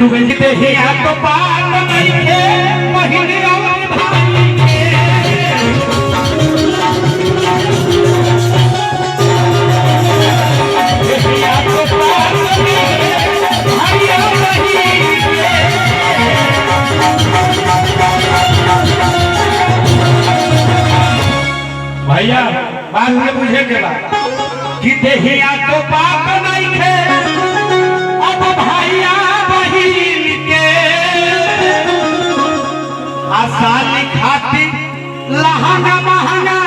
सुगंधित ही तो बात नहीं है महीने और भाई के हिया तो बात नहीं है भाई भैया बात में बुझे के बाद कि देहिया तो बात नहीं है अब भैया बहिन के आसानी खातिर लहंगा महंगा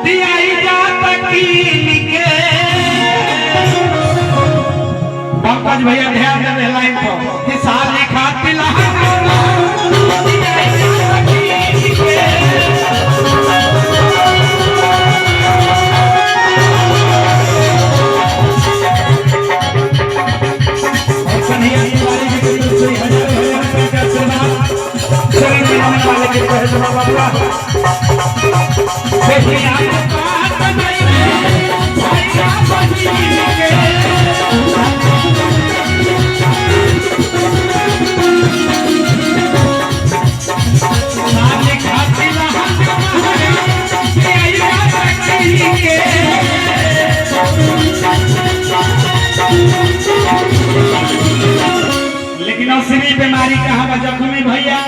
दियाई जात कीन के। पंकज भैया ध्यान देवे लाइन पर कि साली खातिर लहंगा दियाई जात कीन के। लेकिन असली बीमारी कहाँ बा जख्मी भैया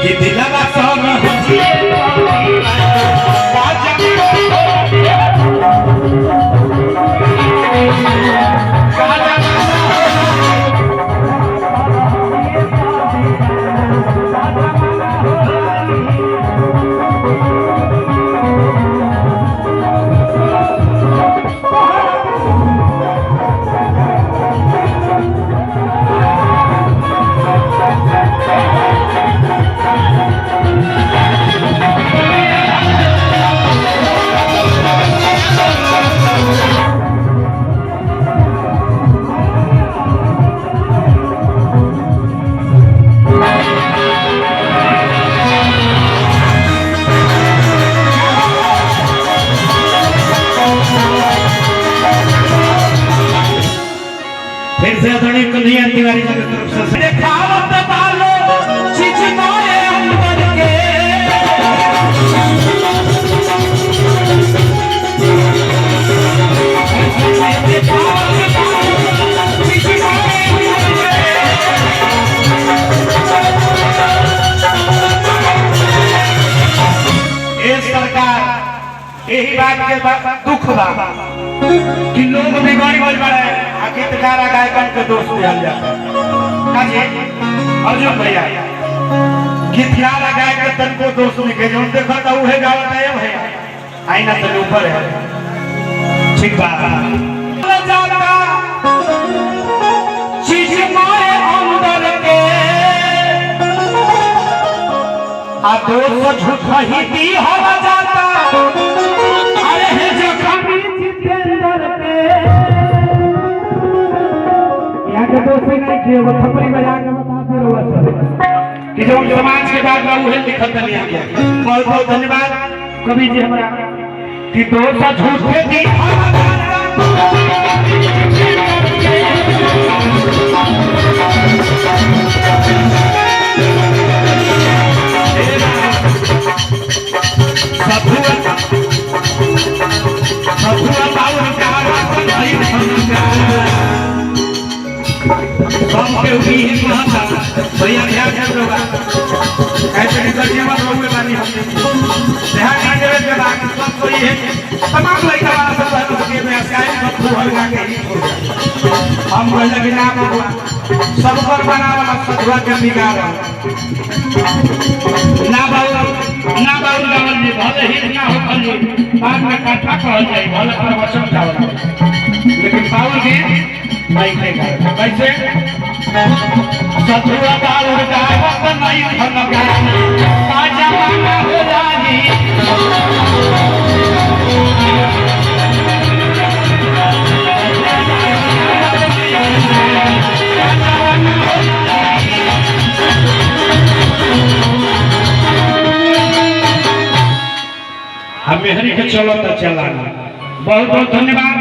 कि दिलवा सब फिर से आदरणीय कन्हैया तिवारी जी की तरफ से देखावत बालो चीज मोए अंदर के ये सरकार यही बात के दुख बा कि लोग बिगड़ी बोल पड़े गीतकार गायकन के दोस्त दिया जाता है। अर्जुन भैया गीतकार गायक के तन को दोस्त लिखे जो देखा था वह गावत है भैया आईना से ऊपर है ठीक बात चीज मोए अंदर के आ दोस्त झूठा ही दी हो जाता अरे हे जो कभी जितेंद्र पे के दोस्त नहीं किए वो थप्पड़ी बजा के बता दे रहा कि जो समाज के बाद बाबू है लिखत नहीं आ गया। बहुत बहुत धन्यवाद कवि जी हमारा कि दोस्त झूठे दी भैया ध्यान रखोगा ऐसे निकलिए मत रोके बानी हमने ध्यान देवे के बाद सब कोई है तमाम लड़का वाला सब है उसके में आसाई सब भूल के ही छोड़ हम बोले कि ना भगवान सब पर बना वाला सदवा के बिगाड़ ना बाउल गावल जी भले ही ना हो खली बाद में कथा कहल जाए भले प्रवचन गावल लेकिन बाउल के नहीं कहेगा कैसे सतुआ बाउल गावत नहीं खनगा बाजा माना हो जानी हमें हरी के चलो तो चलाना बहुत बहुत धन्यवाद।